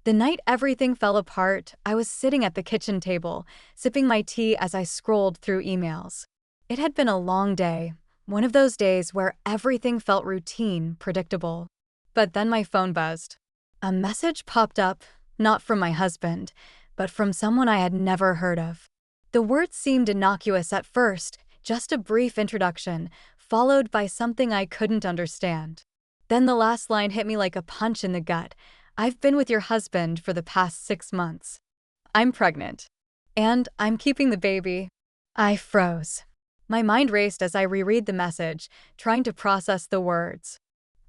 The night everything fell apart, I was sitting at the kitchen table, sipping my tea as I scrolled through emails. It had been a long day, one of those days where everything felt routine, predictable. But then my phone buzzed. A message popped up, not from my husband, but from someone I had never heard of. The words seemed innocuous at first, just a brief introduction, followed by something I couldn't understand. Then the last line hit me like a punch in the gut. "I've been with your husband for the past 6 months. I'm pregnant. And I'm keeping the baby." I froze. My mind raced as I reread the message, trying to process the words.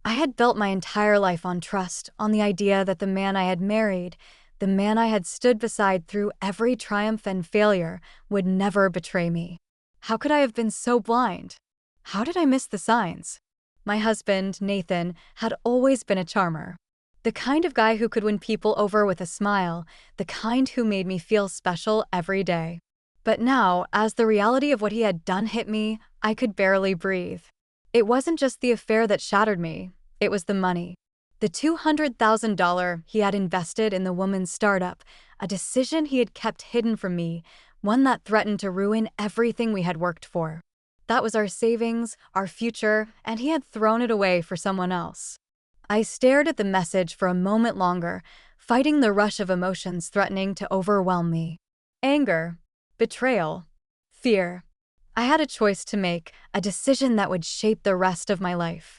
I had built my entire life on trust, on the idea that the man I had married, the man I had stood beside through every triumph and failure, would never betray me. How could I have been so blind? How did I miss the signs? My husband, Nathan, had always been a charmer. The kind of guy who could win people over with a smile, the kind who made me feel special every day. But now, as the reality of what he had done hit me, I could barely breathe. It wasn't just the affair that shattered me, it was the money. The $200,000 he had invested in the woman's startup, a decision he had kept hidden from me, one that threatened to ruin everything we had worked for. That was our savings, our future, and he had thrown it away for someone else. I stared at the message for a moment longer, fighting the rush of emotions threatening to overwhelm me. Anger, betrayal, fear. I had a choice to make, a decision that would shape the rest of my life.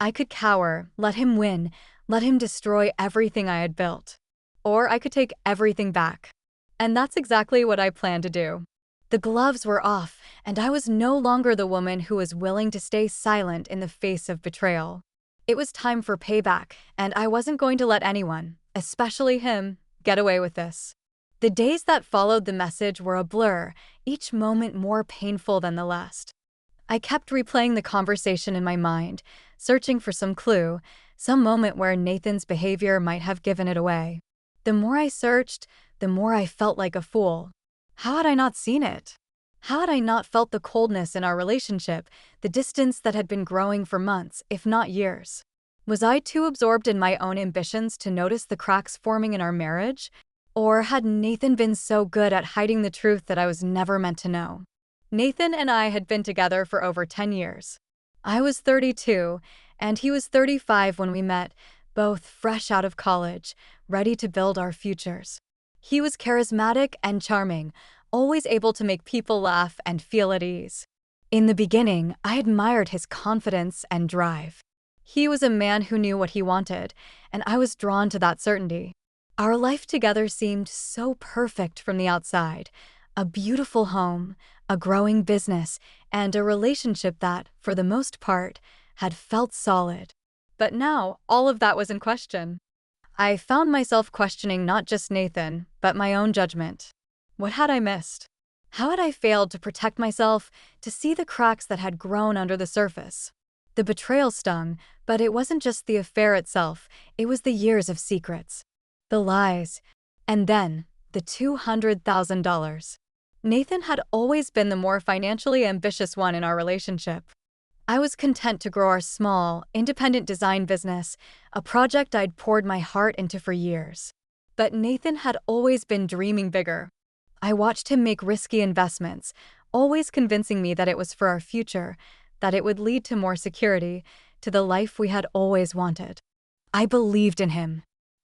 I could cower, let him win, let him destroy everything I had built. Or I could take everything back. And that's exactly what I planned to do. The gloves were off, and I was no longer the woman who was willing to stay silent in the face of betrayal. It was time for payback, and I wasn't going to let anyone, especially him, get away with this. The days that followed the message were a blur, each moment more painful than the last. I kept replaying the conversation in my mind, searching for some clue, some moment where Nathan's behavior might have given it away. The more I searched, the more I felt like a fool. How had I not seen it? How had I not felt the coldness in our relationship, the distance that had been growing for months, if not years? Was I too absorbed in my own ambitions to notice the cracks forming in our marriage? Or had Nathan been so good at hiding the truth that I was never meant to know? Nathan and I had been together for over 10 years. I was 32, and he was 35 when we met, both fresh out of college, ready to build our futures. He was charismatic and charming, always able to make people laugh and feel at ease. In the beginning, I admired his confidence and drive. He was a man who knew what he wanted, and I was drawn to that certainty. Our life together seemed so perfect from the outside. A beautiful home, a growing business, and a relationship that, for the most part, had felt solid. But now, all of that was in question. I found myself questioning not just Nathan, but my own judgment. What had I missed? How had I failed to protect myself, to see the cracks that had grown under the surface? The betrayal stung, but it wasn't just the affair itself, it was the years of secrets. The lies. And then, the $200,000. Nathan had always been the more financially ambitious one in our relationship. I was content to grow our small, independent design business, a project I'd poured my heart into for years. But Nathan had always been dreaming bigger. I watched him make risky investments, always convincing me that it was for our future, that it would lead to more security, to the life we had always wanted. I believed in him.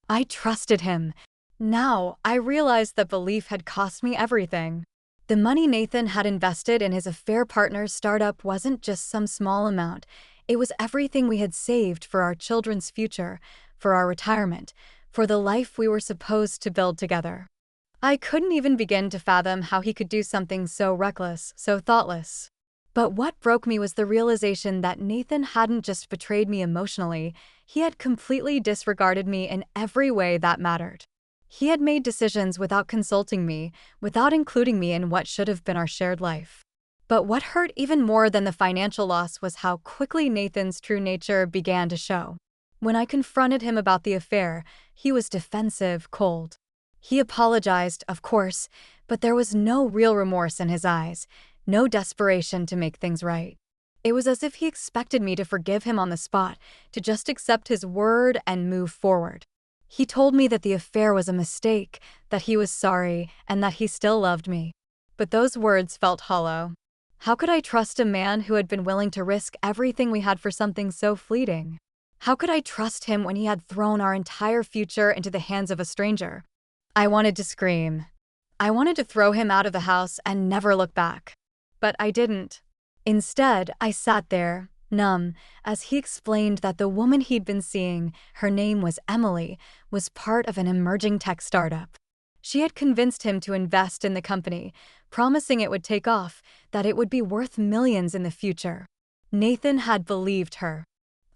I trusted him. Now, I realized that belief had cost me everything. The money Nathan had invested in his affair partner's startup wasn't just some small amount. It was everything we had saved for our children's future, for our retirement, for the life we were supposed to build together. I couldn't even begin to fathom how he could do something so reckless, so thoughtless. But what broke me was the realization that Nathan hadn't just betrayed me emotionally, he had completely disregarded me in every way that mattered. He had made decisions without consulting me, without including me in what should have been our shared life. But what hurt even more than the financial loss was how quickly Nathan's true nature began to show. When I confronted him about the affair, he was defensive, cold. He apologized, of course, but there was no real remorse in his eyes, no desperation to make things right. It was as if he expected me to forgive him on the spot, to just accept his word and move forward. He told me that the affair was a mistake, that he was sorry, and that he still loved me. But those words felt hollow. How could I trust a man who had been willing to risk everything we had for something so fleeting? How could I trust him when he had thrown our entire future into the hands of a stranger? I wanted to scream. I wanted to throw him out of the house and never look back. But I didn't. Instead, I sat there, numb, as he explained that the woman he'd been seeing, her name was Emily, was part of an emerging tech startup. She had convinced him to invest in the company, promising it would take off, that it would be worth millions in the future. Nathan had believed her.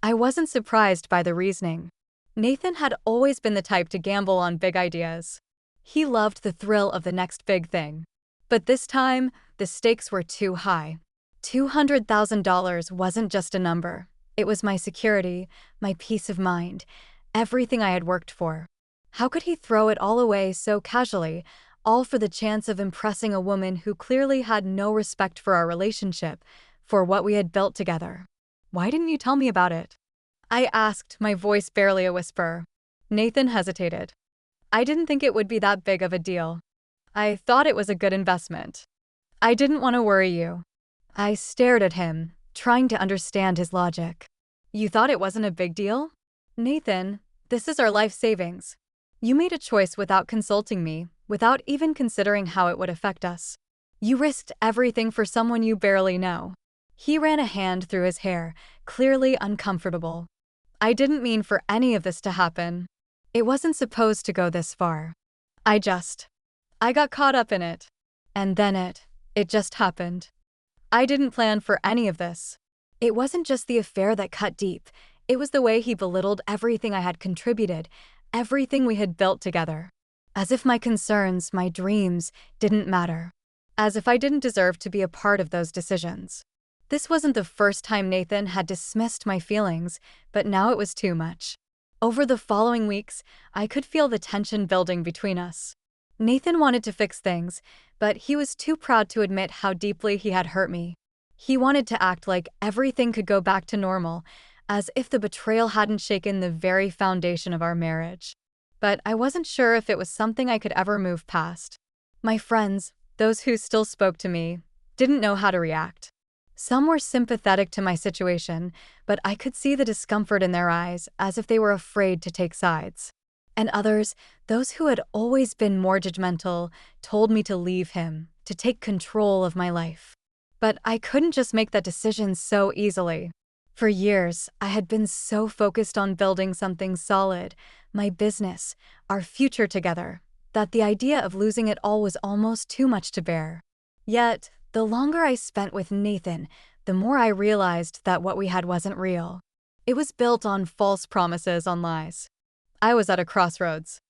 I wasn't surprised by the reasoning. Nathan had always been the type to gamble on big ideas. He loved the thrill of the next big thing. But this time, the stakes were too high. $200,000 wasn't just a number. It was my security, my peace of mind, everything I had worked for. How could he throw it all away so casually, all for the chance of impressing a woman who clearly had no respect for our relationship, for what we had built together? Why didn't you tell me about it? I asked, my voice barely a whisper. Nathan hesitated. I didn't think it would be that big of a deal. I thought it was a good investment. I didn't want to worry you. I stared at him, trying to understand his logic. You thought it wasn't a big deal? Nathan, this is our life savings. You made a choice without consulting me, without even considering how it would affect us. You risked everything for someone you barely know. He ran a hand through his hair, clearly uncomfortable. I didn't mean for any of this to happen. It wasn't supposed to go this far. I got caught up in it. And then it just happened. I didn't plan for any of this. It wasn't just the affair that cut deep. It was the way he belittled everything I had contributed, everything we had built together. As if my concerns, my dreams, didn't matter. As if I didn't deserve to be a part of those decisions. This wasn't the first time Nathan had dismissed my feelings, but now it was too much. Over the following weeks, I could feel the tension building between us. Nathan wanted to fix things, but he was too proud to admit how deeply he had hurt me. He wanted to act like everything could go back to normal, as if the betrayal hadn't shaken the very foundation of our marriage. But I wasn't sure if it was something I could ever move past. My friends, those who still spoke to me, didn't know how to react. Some were sympathetic to my situation, but I could see the discomfort in their eyes, as if they were afraid to take sides. And others, those who had always been more judgmental, told me to leave him, to take control of my life. But I couldn't just make that decision so easily. For years, I had been so focused on building something solid, my business, our future together, that the idea of losing it all was almost too much to bear. Yet, the longer I spent with Nathan, the more I realized that what we had wasn't real. It was built on false promises, on lies. I was at a crossroads.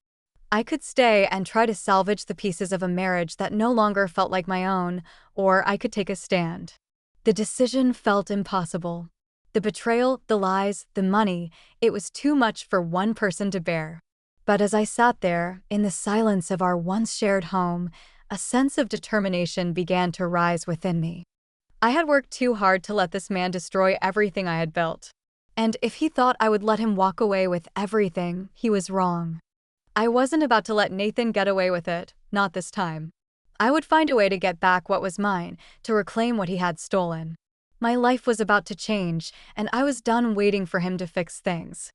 I could stay and try to salvage the pieces of a marriage that no longer felt like my own, or I could take a stand. The decision felt impossible. The betrayal, the lies, the money, it was too much for one person to bear. But as I sat there, in the silence of our once shared home, a sense of determination began to rise within me. I had worked too hard to let this man destroy everything I had built. And if he thought I would let him walk away with everything, he was wrong. I wasn't about to let Nathan get away with it, not this time. I would find a way to get back what was mine, to reclaim what he had stolen. My life was about to change, and I was done waiting for him to fix things.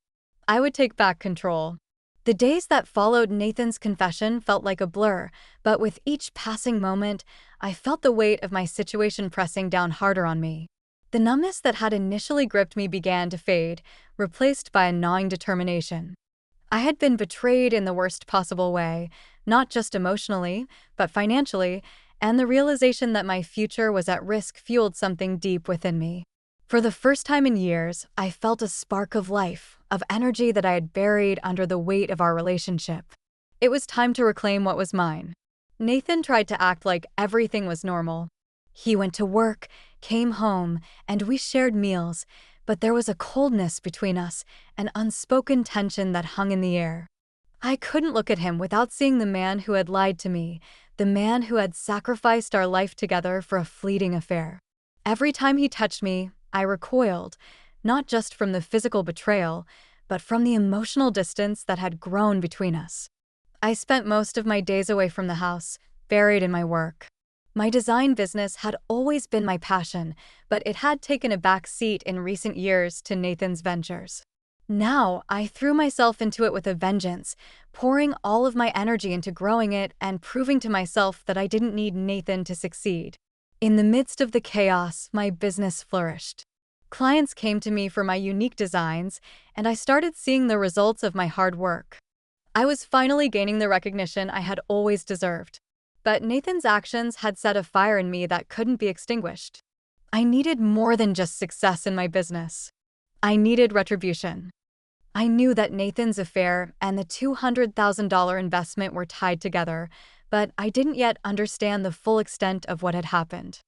I would take back control. The days that followed Nathan's confession felt like a blur, but with each passing moment, I felt the weight of my situation pressing down harder on me. The numbness that had initially gripped me began to fade, replaced by a gnawing determination. I had been betrayed in the worst possible way, not just emotionally, but financially, and the realization that my future was at risk fueled something deep within me. For the first time in years, I felt a spark of life, of energy that I had buried under the weight of our relationship. It was time to reclaim what was mine. Nathan tried to act like everything was normal. He went to work, came home, and we shared meals, but there was a coldness between us, an unspoken tension that hung in the air. I couldn't look at him without seeing the man who had lied to me, the man who had sacrificed our life together for a fleeting affair. Every time he touched me, I recoiled, not just from the physical betrayal, but from the emotional distance that had grown between us. I spent most of my days away from the house, buried in my work. My design business had always been my passion, but it had taken a back seat in recent years to Nathan's ventures. Now, I threw myself into it with a vengeance, pouring all of my energy into growing it and proving to myself that I didn't need Nathan to succeed. In the midst of the chaos, my business flourished. Clients came to me for my unique designs, and I started seeing the results of my hard work. I was finally gaining the recognition I had always deserved. But Nathan's actions had set a fire in me that couldn't be extinguished. I needed more than just success in my business. I needed retribution. I knew that Nathan's affair and the $200,000 investment were tied together, but I didn't yet understand the full extent of what had happened.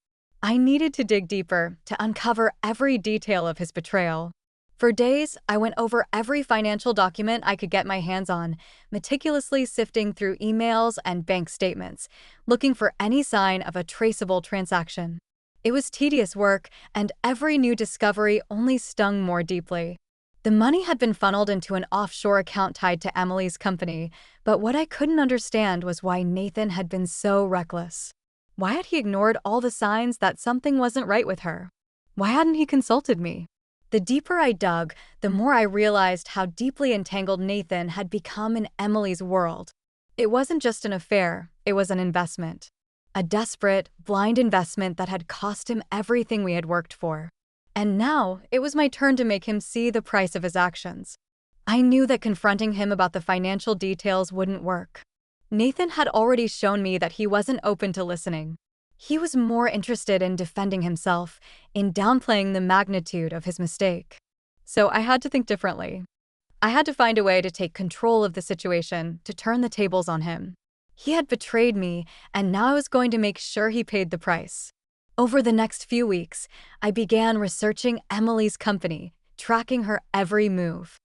I needed to dig deeper to uncover every detail of his betrayal. For days, I went over every financial document I could get my hands on, meticulously sifting through emails and bank statements, looking for any sign of a traceable transaction. It was tedious work, and every new discovery only stung more deeply. The money had been funneled into an offshore account tied to Emily's company, but what I couldn't understand was why Nathan had been so reckless. Why had he ignored all the signs that something wasn't right with her? Why hadn't he consulted me? The deeper I dug, the more I realized how deeply entangled Nathan had become in Emily's world. It wasn't just an affair, it was an investment. A desperate, blind investment that had cost him everything we had worked for. And now, it was my turn to make him see the price of his actions. I knew that confronting him about the financial details wouldn't work. Nathan had already shown me that he wasn't open to listening. He was more interested in defending himself, in downplaying the magnitude of his mistake. So I had to think differently. I had to find a way to take control of the situation, to turn the tables on him. He had betrayed me, and now I was going to make sure he paid the price. Over the next few weeks, I began researching Emily's company, tracking her every move.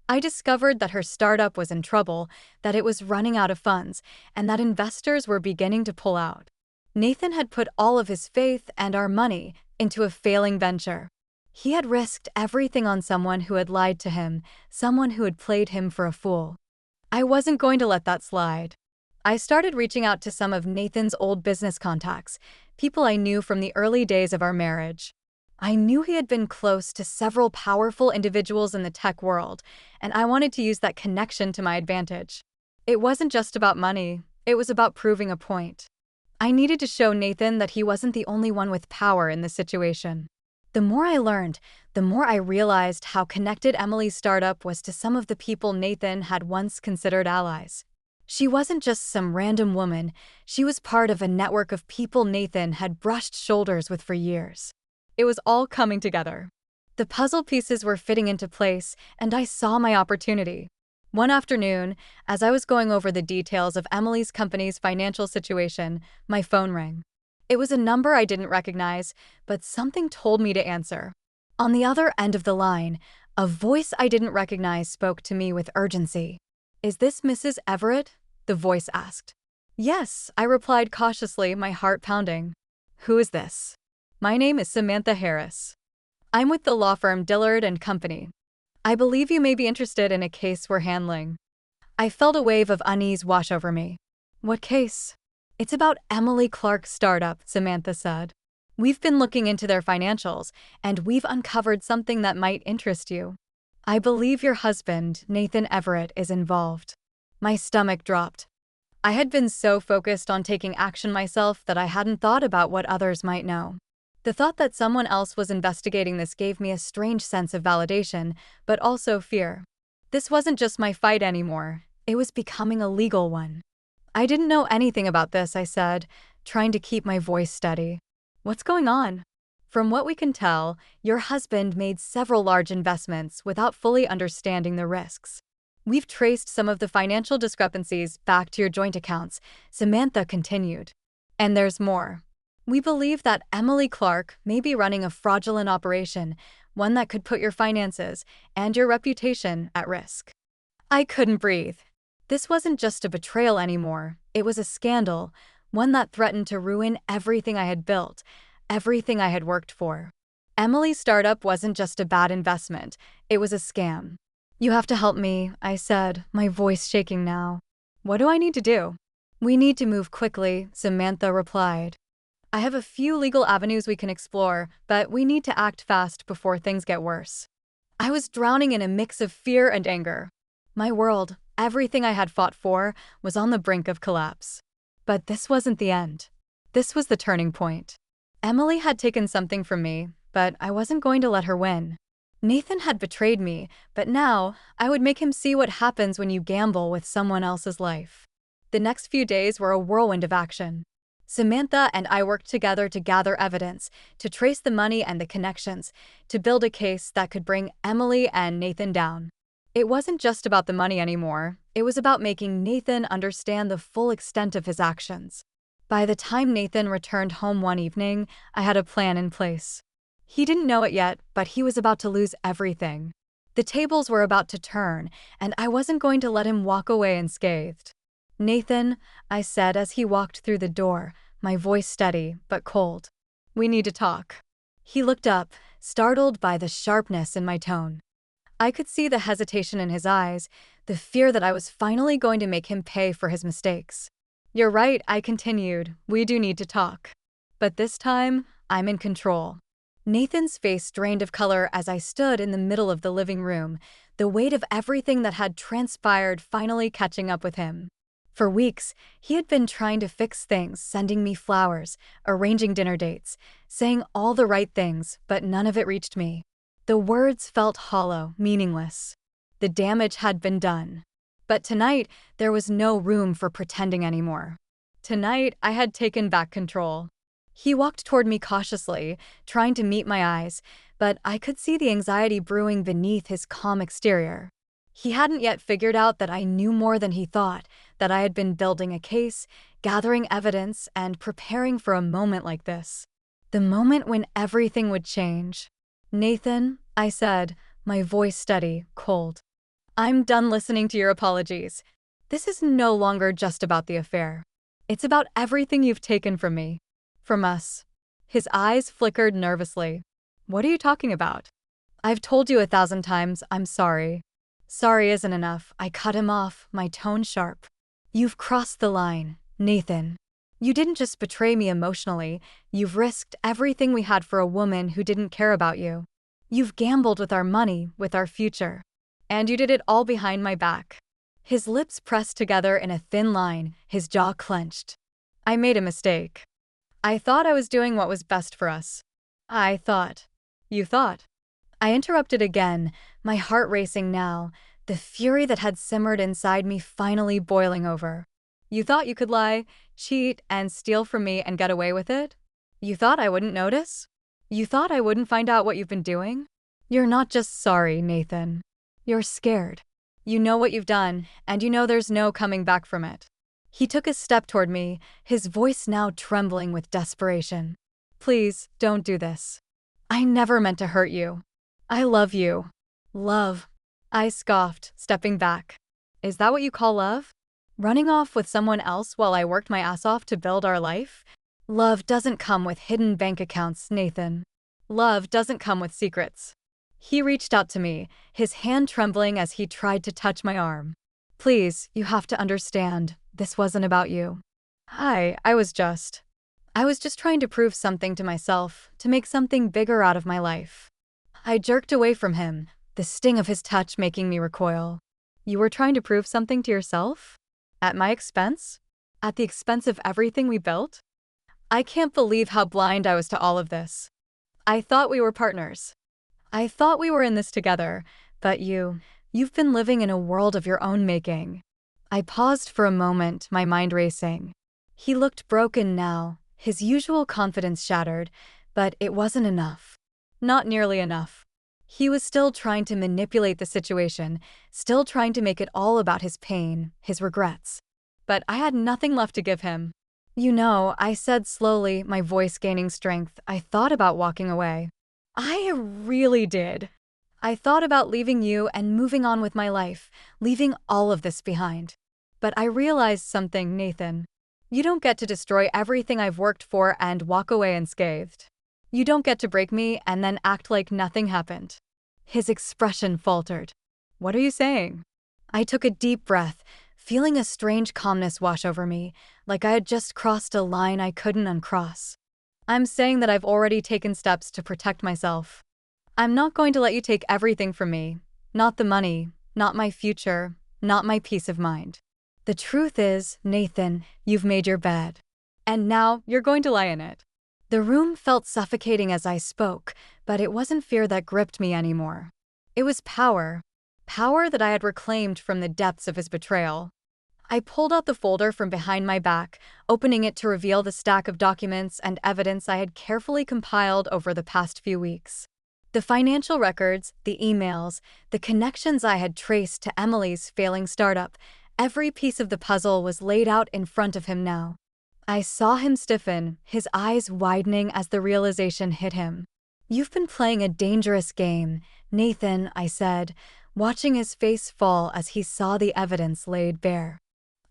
I discovered that her startup was in trouble, that it was running out of funds, and that investors were beginning to pull out. Nathan had put all of his faith and our money into a failing venture. He had risked everything on someone who had lied to him, someone who had played him for a fool. I wasn't going to let that slide. I started reaching out to some of Nathan's old business contacts, people I knew from the early days of our marriage. I knew he had been close to several powerful individuals in the tech world, and I wanted to use that connection to my advantage. It wasn't just about money, it was about proving a point. I needed to show Nathan that he wasn't the only one with power in this situation. The more I learned, the more I realized how connected Emily's startup was to some of the people Nathan had once considered allies. She wasn't just some random woman, she was part of a network of people Nathan had brushed shoulders with for years. It was all coming together. The puzzle pieces were fitting into place, and I saw my opportunity. One afternoon, as I was going over the details of Emily's company's financial situation, my phone rang. It was a number I didn't recognize, but something told me to answer. On the other end of the line, a voice I didn't recognize spoke to me with urgency. "Is this Mrs. Everett?" the voice asked. "Yes," I replied cautiously, my heart pounding. "Who is this?" "My name is Samantha Harris. I'm with the law firm Dillard & Company. I believe you may be interested in a case we're handling." I felt a wave of unease wash over me. "What case?" "It's about Emily Clark's startup," Samantha said. "We've been looking into their financials, and we've uncovered something that might interest you. I believe your husband, Nathan Everett, is involved." My stomach dropped. I had been so focused on taking action myself that I hadn't thought about what others might know. The thought that someone else was investigating this gave me a strange sense of validation, but also fear. This wasn't just my fight anymore, it was becoming a legal one. "I didn't know anything about this," I said, trying to keep my voice steady. "What's going on?" "From what we can tell, your husband made several large investments without fully understanding the risks. We've traced some of the financial discrepancies back to your joint accounts," Samantha continued. "And there's more. We believe that Emily Clark may be running a fraudulent operation, one that could put your finances and your reputation at risk." I couldn't breathe. This wasn't just a betrayal anymore, it was a scandal, one that threatened to ruin everything I had built, everything I had worked for. Emily's startup wasn't just a bad investment, it was a scam. You have to help me, I said, my voice shaking now. What do I need to do? We need to move quickly, Samantha replied. I have a few legal avenues we can explore, but we need to act fast before things get worse. I was drowning in a mix of fear and anger. My world, everything I had fought for, was on the brink of collapse. But this wasn't the end. This was the turning point. Emily had taken something from me, but I wasn't going to let her win. Nathan had betrayed me, but now I would make him see what happens when you gamble with someone else's life. The next few days were a whirlwind of action. Samantha and I worked together to gather evidence, to trace the money and the connections, to build a case that could bring Emily and Nathan down. It wasn't just about the money anymore. It was about making Nathan understand the full extent of his actions. By the time Nathan returned home one evening, I had a plan in place. He didn't know it yet, but he was about to lose everything. The tables were about to turn, and I wasn't going to let him walk away unscathed. Nathan, I said as he walked through the door, my voice steady but cold. We need to talk. He looked up, startled by the sharpness in my tone. I could see the hesitation in his eyes, the fear that I was finally going to make him pay for his mistakes. You're right, I continued. We do need to talk. But this time, I'm in control. Nathan's face drained of color as I stood in the middle of the living room, the weight of everything that had transpired finally catching up with him. For weeks, he had been trying to fix things, sending me flowers, arranging dinner dates, saying all the right things, but none of it reached me. The words felt hollow, meaningless. The damage had been done. But tonight, there was no room for pretending anymore. Tonight, I had taken back control. He walked toward me cautiously, trying to meet my eyes, but I could see the anxiety brewing beneath his calm exterior. He hadn't yet figured out that I knew more than he thought, that I had been building a case, gathering evidence, and preparing for a moment like this. The moment when everything would change. Nathan, I said, my voice steady, cold. I'm done listening to your apologies. This is no longer just about the affair. It's about everything you've taken from me. From us. His eyes flickered nervously. What are you talking about? I've told you 1,000 times, I'm sorry. Sorry isn't enough. I cut him off, my tone sharp. You've crossed the line, Nathan. You didn't just betray me emotionally, you've risked everything we had for a woman who didn't care about you. You've gambled with our money, with our future. And you did it all behind my back. His lips pressed together in a thin line, his jaw clenched. I made a mistake. I thought I was doing what was best for us. I thought. You thought. I interrupted again, my heart racing now, the fury that had simmered inside me finally boiling over. You thought you could lie, cheat, and steal from me and get away with it? You thought I wouldn't notice? You thought I wouldn't find out what you've been doing? You're not just sorry, Nathan. You're scared. You know what you've done, and you know there's no coming back from it. He took a step toward me, his voice now trembling with desperation. Please, don't do this. I never meant to hurt you. I love you. Love. I scoffed, stepping back. Is that what you call love? Running off with someone else while I worked my ass off to build our life? Love doesn't come with hidden bank accounts, Nathan. Love doesn't come with secrets. He reached out to me, his hand trembling as he tried to touch my arm. Please, you have to understand, this wasn't about you. I was just trying to prove something to myself, to make something bigger out of my life. I jerked away from him, the sting of his touch making me recoil. You were trying to prove something to yourself? At my expense? At the expense of everything we built? I can't believe how blind I was to all of this. I thought we were partners. I thought we were in this together, but you've been living in a world of your own making. I paused for a moment, my mind racing. He looked broken now, his usual confidence shattered, but it wasn't enough. Not nearly enough. He was still trying to manipulate the situation, still trying to make it all about his pain, his regrets. But I had nothing left to give him. You know, I said slowly, my voice gaining strength, I thought about walking away. I really did. I thought about leaving you and moving on with my life, leaving all of this behind. But I realized something, Nathan. You don't get to destroy everything I've worked for and walk away unscathed. You don't get to break me and then act like nothing happened. His expression faltered. What are you saying? I took a deep breath, feeling a strange calmness wash over me, like I had just crossed a line I couldn't uncross. I'm saying that I've already taken steps to protect myself. I'm not going to let you take everything from me. Not the money, not my future, not my peace of mind. The truth is, Nathan, you've made your bed. And now you're going to lie in it. The room felt suffocating as I spoke, but it wasn't fear that gripped me anymore. It was power. Power that I had reclaimed from the depths of his betrayal. I pulled out the folder from behind my back, opening it to reveal the stack of documents and evidence I had carefully compiled over the past few weeks. The financial records, the emails, the connections I had traced to Emily's failing startup, every piece of the puzzle was laid out in front of him now. I saw him stiffen, his eyes widening as the realization hit him. "You've been playing a dangerous game, Nathan," I said, watching his face fall as he saw the evidence laid bare.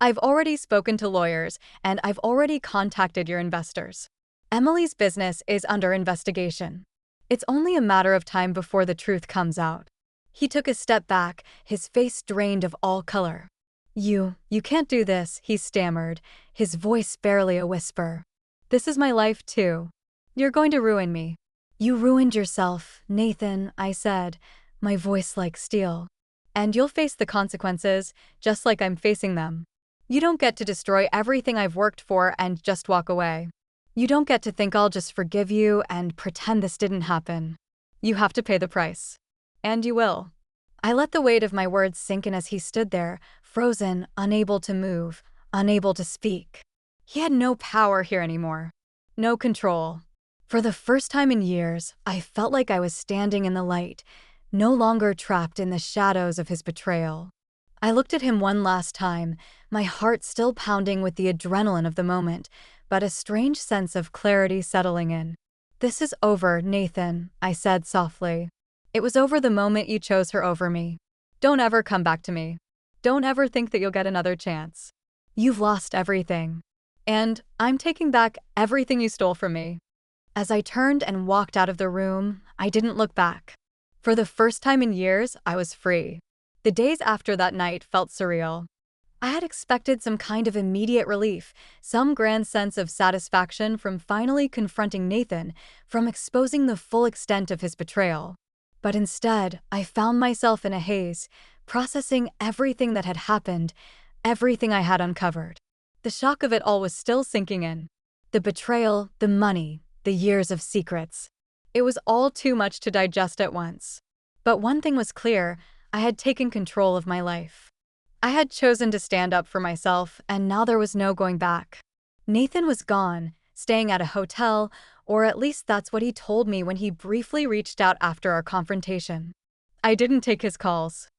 "I've already spoken to lawyers, and I've already contacted your investors. Emily's business is under investigation. It's only a matter of time before the truth comes out." He took a step back, his face drained of all color. You can't do this," he stammered, his voice barely a whisper. "This is my life too. You're going to ruin me." "You ruined yourself, Nathan," I said, my voice like steel. "And you'll face the consequences, just like I'm facing them. You don't get to destroy everything I've worked for and just walk away. You don't get to think I'll just forgive you and pretend this didn't happen. You have to pay the price. And you will." I let the weight of my words sink in as he stood there, frozen, unable to move, unable to speak. He had no power here anymore. No control. For the first time in years, I felt like I was standing in the light, no longer trapped in the shadows of his betrayal. I looked at him one last time, my heart still pounding with the adrenaline of the moment, but a strange sense of clarity settling in. "This is over, Nathan," I said softly. "It was over the moment you chose her over me. Don't ever come back to me. Don't ever think that you'll get another chance. You've lost everything. And I'm taking back everything you stole from me." As I turned and walked out of the room, I didn't look back. For the first time in years, I was free. The days after that night felt surreal. I had expected some kind of immediate relief, some grand sense of satisfaction from finally confronting Nathan, from exposing the full extent of his betrayal. But instead, I found myself in a haze, processing everything that had happened, everything I had uncovered. The shock of it all was still sinking in. The betrayal, the money, the years of secrets. It was all too much to digest at once. But one thing was clear, I had taken control of my life. I had chosen to stand up for myself, and now there was no going back. Nathan was gone, staying at a hotel, or at least that's what he told me when he briefly reached out after our confrontation. I didn't take his calls.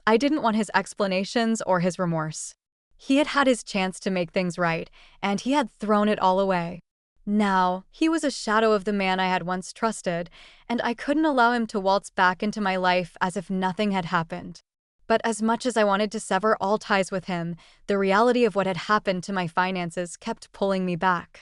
I didn't want his explanations or his remorse. He had had his chance to make things right, and he had thrown it all away. Now, he was a shadow of the man I had once trusted, and I couldn't allow him to waltz back into my life as if nothing had happened. But as much as I wanted to sever all ties with him, the reality of what had happened to my finances kept pulling me back.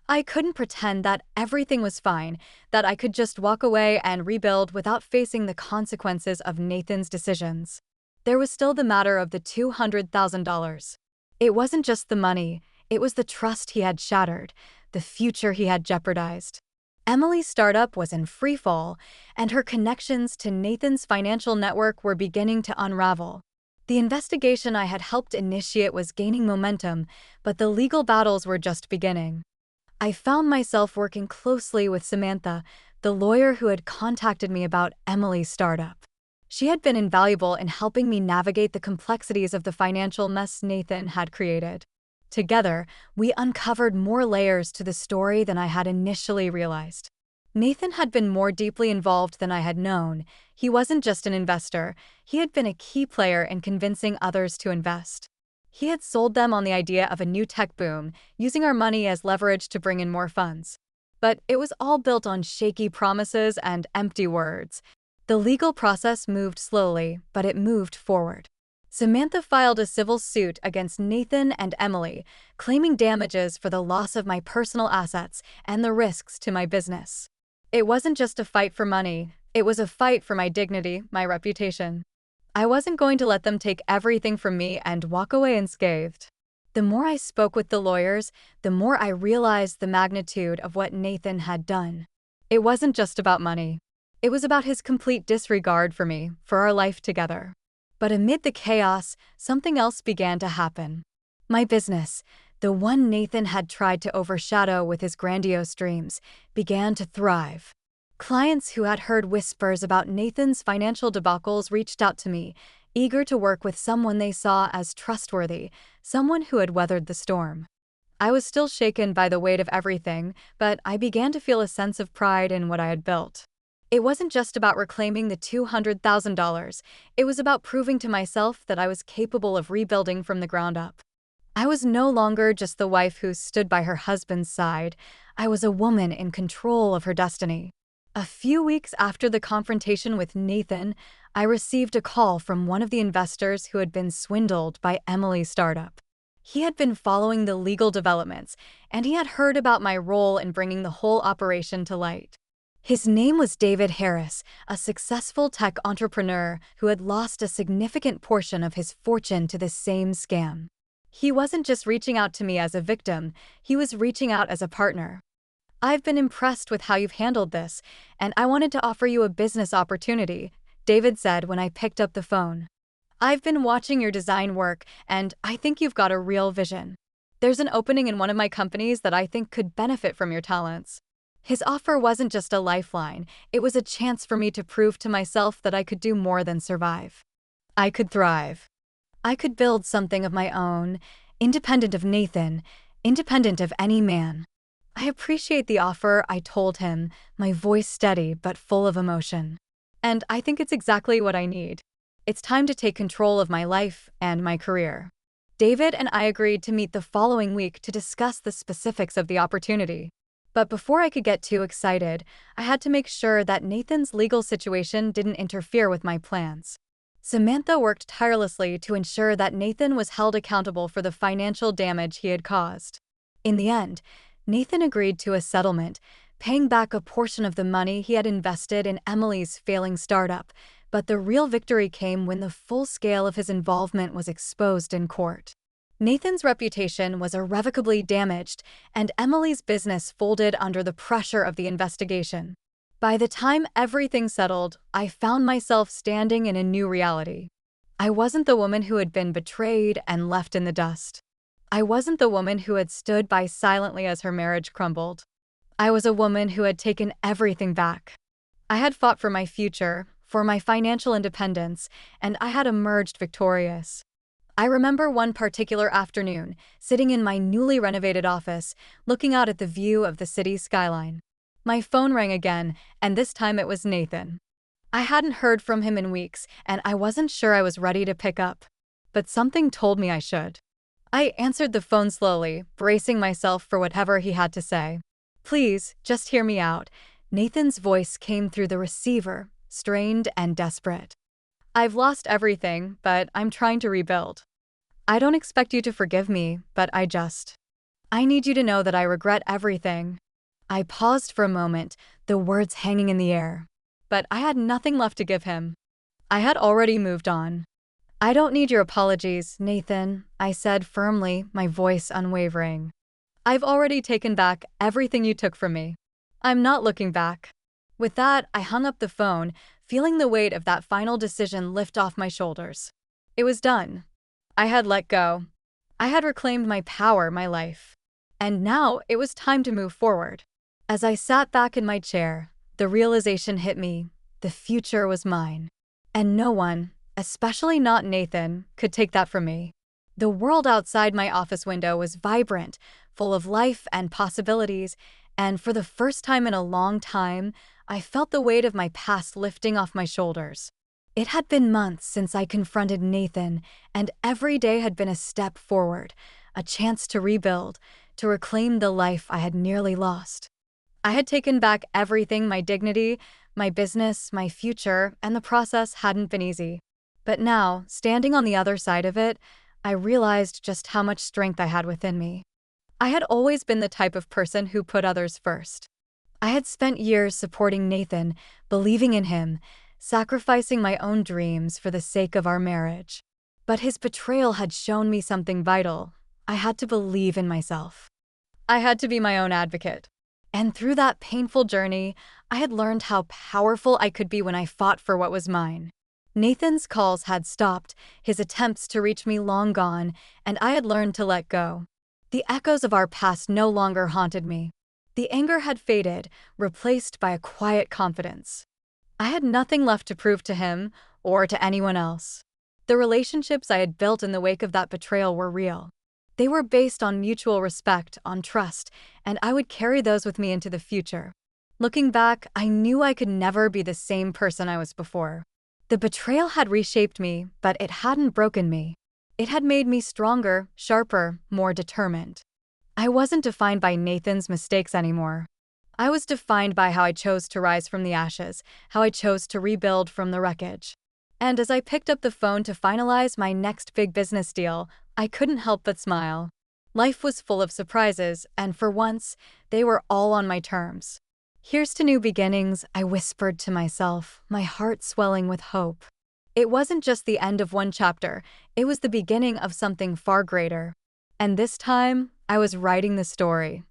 I couldn't pretend that everything was fine, that I could just walk away and rebuild without facing the consequences of Nathan's decisions. There was still the matter of the $200,000. It wasn't just the money, it was the trust he had shattered, the future he had jeopardized. Emily's startup was in freefall, and her connections to Nathan's financial network were beginning to unravel. The investigation I had helped initiate was gaining momentum, but the legal battles were just beginning. I found myself working closely with Samantha, the lawyer who had contacted me about Emily's startup. She had been invaluable in helping me navigate the complexities of the financial mess Nathan had created. Together, we uncovered more layers to the story than I had initially realized. Nathan had been more deeply involved than I had known. He wasn't just an investor, he had been a key player in convincing others to invest. He had sold them on the idea of a new tech boom, using our money as leverage to bring in more funds. But it was all built on shaky promises and empty words. The legal process moved slowly, but it moved forward. Samantha filed a civil suit against Nathan and Emily, claiming damages for the loss of my personal assets and the risks to my business. It wasn't just a fight for money, it was a fight for my dignity, my reputation. I wasn't going to let them take everything from me and walk away unscathed. The more I spoke with the lawyers, the more I realized the magnitude of what Nathan had done. It wasn't just about money. It was about his complete disregard for me, for our life together. But amid the chaos, something else began to happen. My business, the one Nathan had tried to overshadow with his grandiose dreams, began to thrive. Clients who had heard whispers about Nathan's financial debacles reached out to me, eager to work with someone they saw as trustworthy, someone who had weathered the storm. I was still shaken by the weight of everything, but I began to feel a sense of pride in what I had built. It wasn't just about reclaiming the $200,000, it was about proving to myself that I was capable of rebuilding from the ground up. I was no longer just the wife who stood by her husband's side. I was a woman in control of her destiny. A few weeks after the confrontation with Nathan, I received a call from one of the investors who had been swindled by Emily's startup. He had been following the legal developments, and he had heard about my role in bringing the whole operation to light. His name was David Harris, a successful tech entrepreneur who had lost a significant portion of his fortune to the same scam. He wasn't just reaching out to me as a victim, he was reaching out as a partner. "I've been impressed with how you've handled this, and I wanted to offer you a business opportunity," David said when I picked up the phone. "I've been watching your design work, and I think you've got a real vision. There's an opening in one of my companies that I think could benefit from your talents." His offer wasn't just a lifeline, it was a chance for me to prove to myself that I could do more than survive. I could thrive. I could build something of my own, independent of Nathan, independent of any man. "I appreciate the offer," I told him, my voice steady but full of emotion. "And I think it's exactly what I need. It's time to take control of my life and my career." David and I agreed to meet the following week to discuss the specifics of the opportunity. But before I could get too excited, I had to make sure that Nathan's legal situation didn't interfere with my plans. Samantha worked tirelessly to ensure that Nathan was held accountable for the financial damage he had caused. In the end, Nathan agreed to a settlement, paying back a portion of the money he had invested in Emily's failing startup, but the real victory came when the full scale of his involvement was exposed in court. Nathan's reputation was irrevocably damaged, and Emily's business folded under the pressure of the investigation. By the time everything settled, I found myself standing in a new reality. I wasn't the woman who had been betrayed and left in the dust. I wasn't the woman who had stood by silently as her marriage crumbled. I was a woman who had taken everything back. I had fought for my future, for my financial independence, and I had emerged victorious. I remember one particular afternoon, sitting in my newly renovated office, looking out at the view of the city skyline. My phone rang again, and this time it was Nathan. I hadn't heard from him in weeks, and I wasn't sure I was ready to pick up. But something told me I should. I answered the phone slowly, bracing myself for whatever he had to say. "Please, just hear me out." Nathan's voice came through the receiver, strained and desperate. "I've lost everything, but I'm trying to rebuild. I don't expect you to forgive me, but I need you to know that I regret everything." I paused for a moment, the words hanging in the air. But I had nothing left to give him. I had already moved on. "I don't need your apologies, Nathan," I said firmly, my voice unwavering. "I've already taken back everything you took from me. I'm not looking back." With that, I hung up the phone, feeling the weight of that final decision lift off my shoulders. It was done. I had let go. I had reclaimed my power, my life. And now it was time to move forward. As I sat back in my chair, the realization hit me: the future was mine. And no one, especially not Nathan, could take that from me. The world outside my office window was vibrant, full of life and possibilities, and for the first time in a long time, I felt the weight of my past lifting off my shoulders. It had been months since I confronted Nathan, and every day had been a step forward, a chance to rebuild, to reclaim the life I had nearly lost. I had taken back everything: my dignity, my business, my future, and the process hadn't been easy. But now, standing on the other side of it, I realized just how much strength I had within me. I had always been the type of person who put others first. I had spent years supporting Nathan, believing in him, sacrificing my own dreams for the sake of our marriage. But his betrayal had shown me something vital. I had to believe in myself. I had to be my own advocate. And through that painful journey, I had learned how powerful I could be when I fought for what was mine. Nathan's calls had stopped, his attempts to reach me long gone, and I had learned to let go. The echoes of our past no longer haunted me. The anger had faded, replaced by a quiet confidence. I had nothing left to prove to him or to anyone else. The relationships I had built in the wake of that betrayal were real. They were based on mutual respect, on trust, and I would carry those with me into the future. Looking back, I knew I could never be the same person I was before. The betrayal had reshaped me, but it hadn't broken me. It had made me stronger, sharper, more determined. I wasn't defined by Nathan's mistakes anymore. I was defined by how I chose to rise from the ashes, how I chose to rebuild from the wreckage. And as I picked up the phone to finalize my next big business deal, I couldn't help but smile. Life was full of surprises, and for once, they were all on my terms. Here's to new beginnings, I whispered to myself, my heart swelling with hope. It wasn't just the end of one chapter, it was the beginning of something far greater. And this time, I was writing the story,